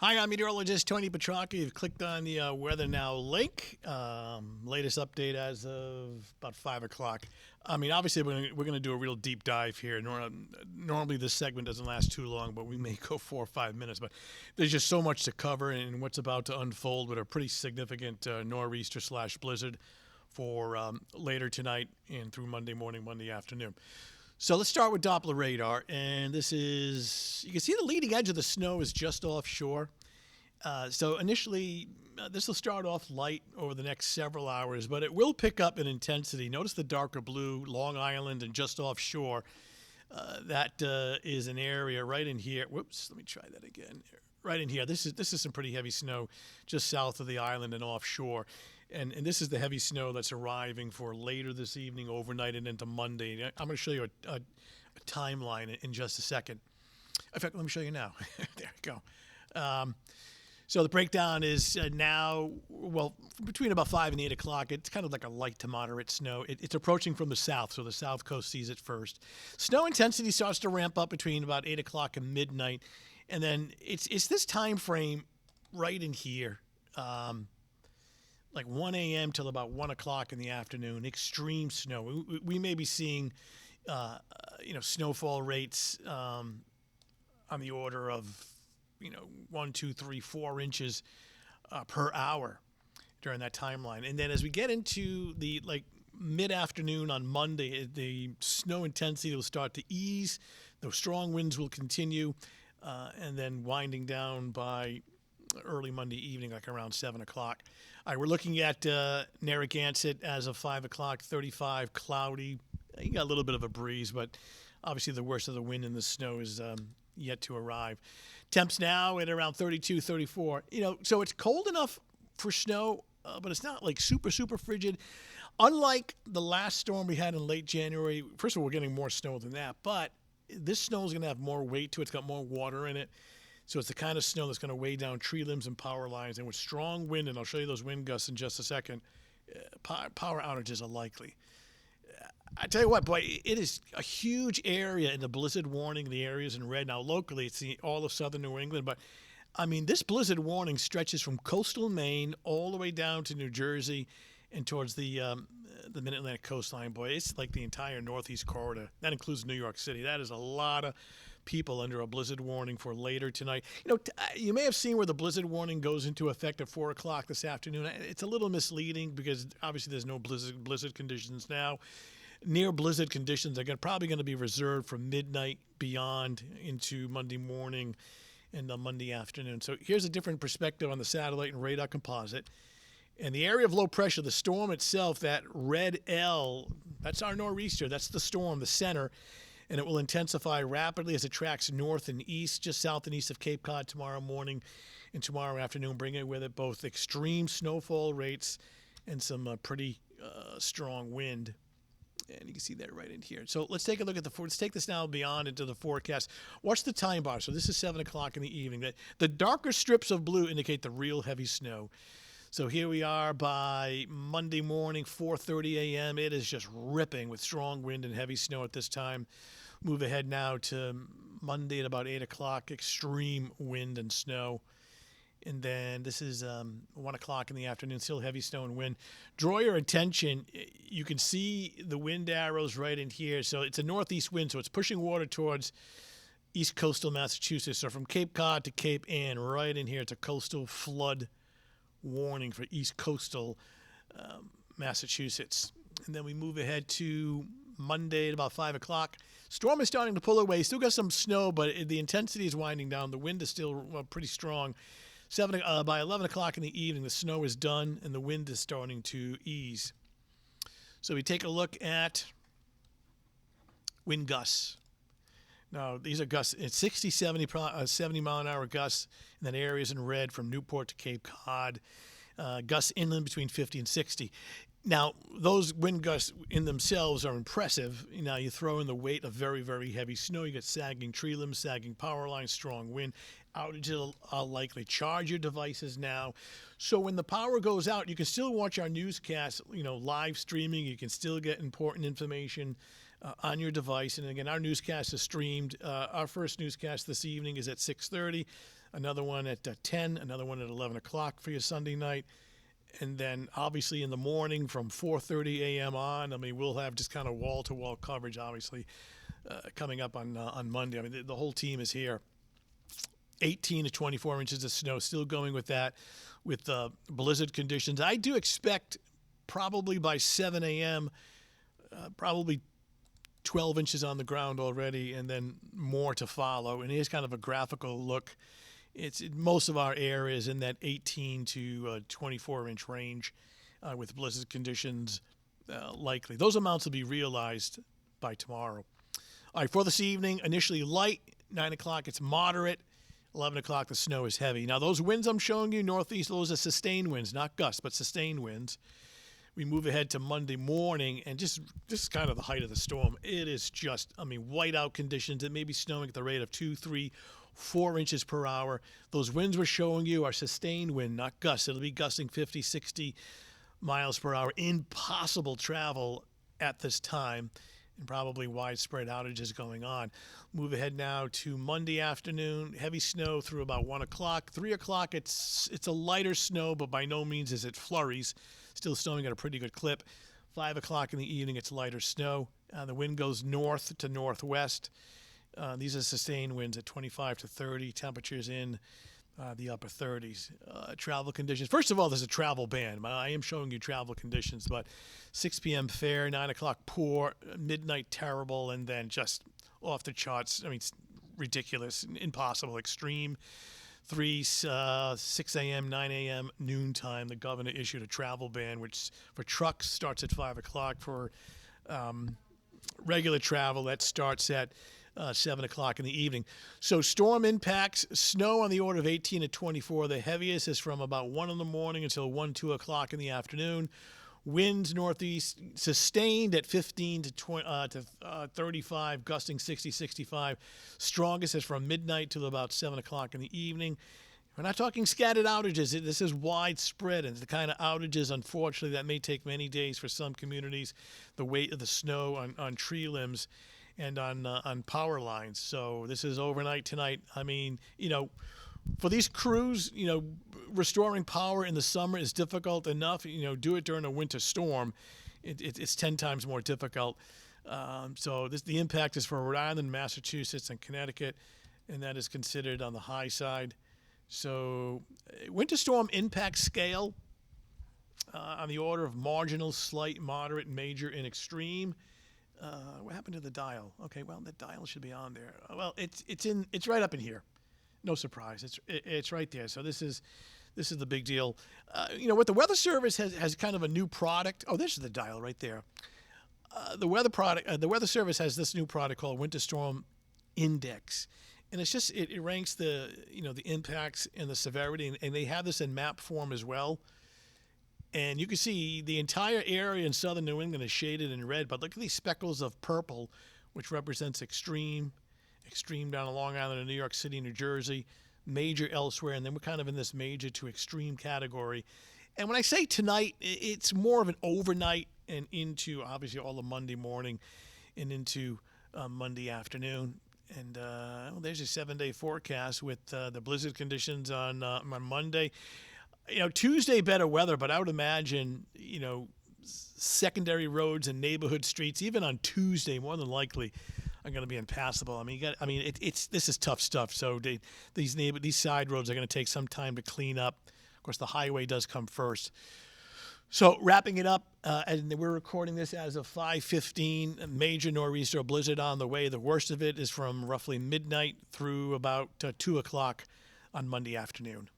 Hi, I'm meteorologist Tony Petrocchi. You've clicked on the Weather Now link. Latest update as of about 5 o'clock. I mean, obviously, we're going to do a real deep dive here. Normally, this segment doesn't last too long, but we may go 4 or 5 minutes. But there's just so much to cover, and what's about to unfold with a pretty significant nor'easter slash blizzard for later tonight and through Monday morning, Monday afternoon. So let's start with Doppler radar, and this is, you can see the leading edge of the snow is just offshore. So initially, this will start off light over the next several hours, but it will pick up in intensity. Notice the darker blue, Long Island and just offshore. That is an area right in here. Whoops, let me try that again. Right in here. This is some pretty heavy snow just south of the island and offshore. And this is the heavy snow that's arriving for later this evening, overnight, and into Monday. I'm going to show you a timeline in just a second. In fact, let me show you now. There we go. So the breakdown is now, well, between about 5 and 8 o'clock. It's kind of like a light to moderate snow. It's approaching from the south, so the south coast sees it first. Snow intensity starts to ramp up between about 8 o'clock and midnight. And then it's this time frame right in here. Like 1 a.m. till about 1 o'clock in the afternoon, extreme snow. We may be seeing, snowfall rates on the order of, 1, 2, 3, 4 inches per hour during that timeline. And then as we get into the mid-afternoon on Monday, the snow intensity will start to ease. Those strong winds will continue, and then winding down by early Monday evening, like around 7 o'clock. All right, we're looking at Narragansett as of 5 o'clock, 35, cloudy. You got a little bit of a breeze, but obviously the worst of the wind and the snow is yet to arrive. Temps now at around 32, 34. So it's cold enough for snow, but it's not like super, super frigid. Unlike the last storm we had in late January, first of all, we're getting more snow than that, but this snow is going to have more weight to it. It's got more water in it. So it's the kind of snow that's going to weigh down tree limbs and power lines. And with strong wind, and I'll show you those wind gusts in just a second, power outages are likely. I tell you what, boy, it is a huge area in the blizzard warning, the areas in red. Now, locally, it's all of southern New England. But, I mean, this blizzard warning stretches from coastal Maine all the way down to New Jersey and towards the Mid-Atlantic coastline. Boy, it's like the entire northeast corridor. That includes New York City. That is a lot of people under a blizzard warning for later tonight. You may have seen where the blizzard warning goes into effect at 4 o'clock this afternoon. It's a little misleading because obviously there's no blizzard conditions now. Near blizzard conditions are probably going to be reserved from midnight beyond into Monday morning and Monday afternoon. So here's a different perspective on the satellite and radar composite. And the area of low pressure, the storm itself, that red L, that's our nor'easter. That's the storm, the center. And it will intensify rapidly as it tracks north and east, just south and east of Cape Cod tomorrow morning and tomorrow afternoon, bringing with it both extreme snowfall rates and some pretty strong wind. And you can see that right in here. So let's take a look at let's take this now beyond into the forecast. Watch the time bar. So this is 7 o'clock in the evening. The darker strips of blue indicate the real heavy snow. So here we are by Monday morning, 4:30 a.m. It is just ripping with strong wind and heavy snow at this time. Move ahead now to Monday at about 8 o'clock, extreme wind and snow. And then this is 1 o'clock in the afternoon, still heavy snow and wind. Draw your attention. You can see the wind arrows right in here. So it's a northeast wind, so it's pushing water towards east coastal Massachusetts. So from Cape Cod to Cape Ann, right in here, it's a coastal flood warning for east coastal Massachusetts. And then we move ahead to Monday at about 5 o'clock. Storm is starting to pull away. Still got some snow, but the intensity is winding down. The wind is still pretty strong. By 11 o'clock in the evening, the snow is done and the wind is starting to ease. So we take a look at wind gusts. Now, these are gusts. It's 60, 70 mile-an-hour gusts in that areas in red from Newport to Cape Cod. Gusts inland between 50 and 60. Now, those wind gusts in themselves are impressive. Now, you throw in the weight of very, very heavy snow. You get sagging tree limbs, sagging power lines, strong wind. Outages are likely. Charge your devices now. So when the power goes out, you can still watch our newscast, live streaming. You can still get important information on your device. And again, our newscast is streamed. Our first newscast this evening is at 6:30. another one at 10, another one at 11 o'clock for your Sunday night. And then obviously in the morning from 4:30 a.m. on, I mean, we'll have just kind of wall-to-wall coverage, obviously, coming up on Monday. I mean, the whole team is here. 18 to 24 inches of snow, still going with that, with blizzard conditions. I do expect probably by 7 a.m., probably 12 inches on the ground already, and then more to follow. And here's kind of a graphical look. It's most of our area is in that 18 to 24-inch range with blizzard conditions likely. Those amounts will be realized by tomorrow. All right, for this evening, initially light. 9 o'clock, it's moderate. 11 o'clock, the snow is heavy. Now, those winds I'm showing you, northeast, those are sustained winds, not gusts, but sustained winds. We move ahead to Monday morning, and just this is kind of the height of the storm. It is just, I mean, whiteout conditions. It may be snowing at the rate of 2, 3, 4 inches per hour. Those winds we're showing you are sustained wind, not gusts. It'll be gusting 50, 60 miles per hour. Impossible travel at this time, and probably widespread outages going on. Move ahead now to Monday afternoon. Heavy snow through about 1 o'clock. 3 o'clock, it's a lighter snow, but by no means is it flurries. Still snowing at a pretty good clip. 5 o'clock in the evening, it's lighter snow. The wind goes north to northwest. These are sustained winds at 25 to 30. Temperatures in the upper 30s. Travel conditions. First of all, there's a travel ban. I am showing you travel conditions, but 6 p.m. fair, 9 o'clock poor, midnight terrible, and then just off the charts. I mean, it's ridiculous, impossible, extreme. 6 a.m., 9 a.m., noontime, the governor issued a travel ban, which for trucks starts at 5 o'clock. For regular travel, that starts at 7 o'clock in the evening. So storm impacts, snow on the order of 18 to 24. The heaviest is from about 1 in the morning until 1, 2 o'clock in the afternoon. Winds northeast sustained at 15 to 35, gusting 60, 65. Strongest is from midnight till about 7 o'clock in the evening. We're not talking scattered outages. This is widespread, and it's the kind of outages, unfortunately, that may take many days for some communities. The weight of the snow on tree limbs and on power lines. So this is overnight tonight. I mean, for these crews, restoring power in the summer is difficult enough. Do it during a winter storm, it's 10 times more difficult. So the impact is for Rhode Island, Massachusetts, and Connecticut, and that is considered on the high side. So winter storm impact scale on the order of marginal, slight, moderate, major, and extreme. What happened to the dial? Okay, well, the dial should be on there. Well, it's right up in here. No surprise. It's right there. So this is the big deal. What the Weather Service has kind of a new product. Oh, this is the dial right there. The Weather Service has this new product called Winter Storm Index, and it's just it ranks the impacts and the severity, and they have this in map form as well. And you can see the entire area in southern New England is shaded in red, but look at these speckles of purple, which represents extreme down in Long Island and New York City, New Jersey, major elsewhere, and then we're kind of in this major to extreme category. And when I say tonight, it's more of an overnight and into obviously all of Monday morning and into Monday afternoon. And there's a 7-day forecast with the blizzard conditions on Monday. Tuesday better weather, but I would imagine secondary roads and neighborhood streets even on Tuesday more than likely are going to be impassable. I mean, this is tough stuff. So these side roads are going to take some time to clean up. Of course, the highway does come first. So wrapping it up, and we're recording this as of 5:15. A major nor'easter or blizzard on the way. The worst of it is from roughly midnight through about 2 o'clock on Monday afternoon.